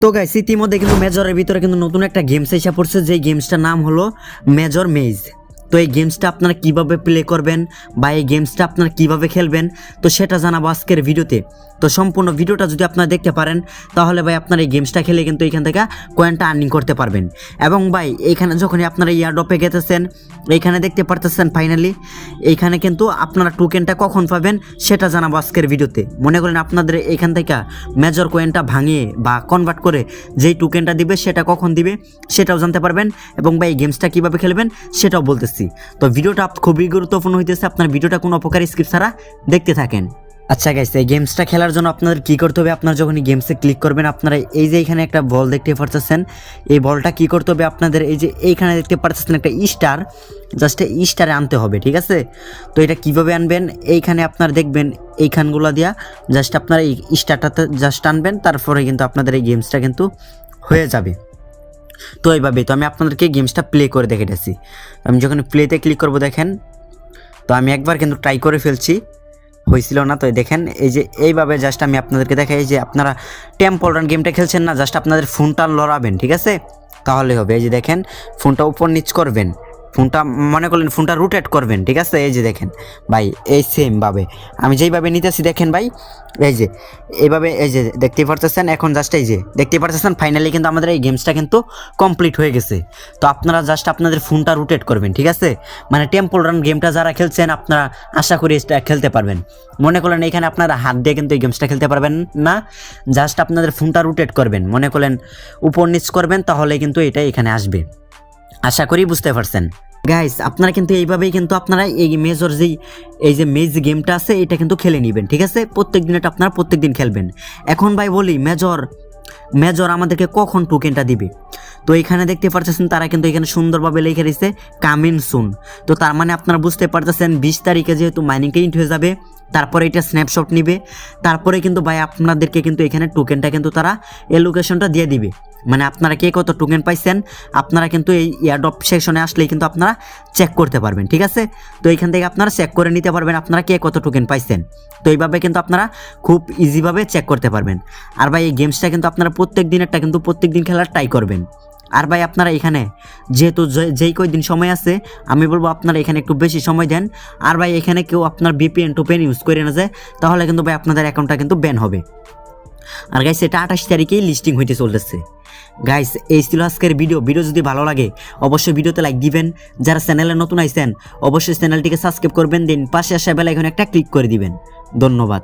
তো গাইস ইতিমধ্যে কিন্তু মেজরের ভিতরে কিন্তু নতুন একটা গেমস এসে পড়ছে, যে গেমসটার নাম হলো মেজর মেজ। তো এই গেমসটা আপনারা কিভাবে প্লে করবেন বা এই গেমসটা আপনারা কিভাবে খেলবেন তো সেটা জানাবো আজকের ভিডিওতে। তো সম্পূর্ণ ভিডিওটা যদি আপনারা দেখতে পারেন তাহলে ভাই আপনারা এই গেমসটা খেলে কিন্তু এখান থেকে কয়েনটা আর্নিং করতে পারবেন। এবং ভাই এইখানে যখনই আপনারা ইয়ারড্রপে গেতেছেন এইখানে দেখতে পারতেছেন ফাইনালি এইখানে কিন্তু আপনারা টোকেনটা কখন পাবেন সেটা জানাবো আজকের ভিডিওতে। মনে করেন আপনাদের এইখান থেকে মেজর কয়েনটা ভাঙিয়ে বা কনভার্ট করে যেই টোকেনটা দিবে সেটা কখন দিবে সেটাও জানতে পারবেন, এবং ভাই এই গেমসটা কীভাবে খেলবেন সেটাও বলতেছি। তো ভিডিওটা খুবই গুরুত্বপূর্ণ হইতেছে, আপনার ভিডিওটা কোনো অপকারী স্কিপ ছাড়া দেখতে থাকেন। আচ্ছা গাইস, এই গেমসটা খেলার জন্য আপনাদের কী করতে হবে, আপনারা যখন এই গেমসে ক্লিক করবেন আপনারা এই যে এখানে একটা বল দেখতে পারতেছেন, এই বলটা কী করতে হবে আপনাদের এই যে এইখানে দেখতে পারতেছেন একটা স্টার, জাস্ট এই স্টারে আনতে হবে, ঠিক আছে। তো এটা কিভাবে আনবেন, এইখানে আপনারা দেখবেন এইখানগুলো দিয়া জাস্ট আপনারা এই স্টারটাতে জাস্ট আনবেন, তারপরে কিন্তু আপনাদের এই গেমসটা কিন্তু হয়ে যাবে। তো এইভাবেই তো আমি আপনাদেরকে গেমসটা প্লে করে দেখাইতেছি। আমি যখন প্লেতে ক্লিক করব দেখেন, তো আমি একবার কিন্তু ট্রাই করে ফেলছি, হয়েছিল না। তো দেখেন এই যে এইভাবে জাস্ট আমি আপনাদেরকে দেখাই যে আপনারা টেম্পল রান গেমটা খেলছেন না, জাস্ট আপনাদের ফোনটা লড়াবেন, ঠিক আছে, তাহলে হবে। এই যে দেখেন ফোনটা উপর নিচ করবেন, ফোনটা মনে করলেন ফোনটা রোটেট করবেন, ঠিক আছে। এই যে দেখেন ভাই এই সেমভাবে আমি যেইভাবে নিতেছি দেখেন ভাই, এই যে এইভাবে এই যে দেখতে পারতেছেন, এখন জাস্ট এই যে দেখতে পারতেছেন ফাইনালি কিন্তু আমাদের এই গেমসটা কিন্তু কমপ্লিট হয়ে গেছে। তো আপনারা জাস্ট আপনাদের ফোনটা রোটেট করবেন, ঠিক আছে, মানে টেম্পল রান গেমটা যারা খেলছেন আপনারা আশা করি এটা খেলতে পারবেন। মনে করলেন এখানে আপনারা হাত দিয়ে কিন্তু এই গেমসটা খেলতে পারবেন না, জাস্ট আপনাদের ফোনটা রোটেট করবেন, মনে করলেন উপর নিচ করবেন, তাহলে কিন্তু এটা এখানে আসবে। আশা করি বুঝতে পারছেন গাইস। আপনারা কিন্তু এইভাবেই কিন্তু আপনারা এই মেজর এই যে মেজ গেমটা আছে এটা কিন্তু খেলে নেবেন, ঠিক আছে। প্রত্যেক দিন এটা আপনারা প্রত্যেক দিন খেলবেন। এখন ভাই বলি মেজর আমাদেরকে কখন টোকেনটা দিবে, তো এখানে দেখতে পারতেছেন তারা কিন্তু এখানে সুন্দরভাবে লিখে দিয়েছে কামিং সুন। তো তার মানে আপনারা বুঝতে পারতেছেন 20 তারিখে যেহেতু মাইনিংটা ইন্ট হয়ে যাবে, তারপরে এটা স্ন্যাপশট নিবে, তারপরে কিন্তু ভাই আপনাদেরকে কিন্তু এখানে টোকেনটা কিন্তু তারা এলোকেশনটা দিয়ে দিবে। মানে আপনারা কে কত টোকেন পাইছেন আপনারা কিন্তু এই এয়ারড্রপ সেকশনে আসলেই কিন্তু আপনারা চেক করতে পারবেন, ঠিক আছে। তো এইখান থেকে আপনারা চেক করে নিতে পারবেন আপনারা কে কত টোকেন পাইছেন। তো এইভাবে কিন্তু আপনারা খুব ইজিভাবে চেক করতে পারবেন। আর ভাই এই গেমসটা কিন্তু আপনারা প্রত্যেক দিনেরটা কিন্তু প্রত্যেক দিন খেলার ট্রাই করবেন। আর ভাই আপনারা এখানে যেহেতু যেই কয়দিন সময় আছে আমি বলবো আপনারা এখানে একটু বেশি সময় দেন। আর ভাই এখানে কেউ আপনার VPN টোপেন ইউজ করে না যায় তাহলে কিন্তু ভাই আপনাদের অ্যাকাউন্টটা কিন্তু ব্যান হবে। আর গাইস এটা 28 তারিখেই লিস্টিং হইতে চলতেছে। গাইস এই ছিল আজকের ভিডিও যদি ভালো লাগে অবশ্যই ভিডিওতে লাইক দিবেন, যারা চ্যানেলে নতুন আইছেন অবশ্যই চ্যানেলটিকে সাবস্ক্রাইব করবেন, দিন পাশে আসা বেল আইকনে একটা ক্লিক করে দিবেন। ধন্যবাদ।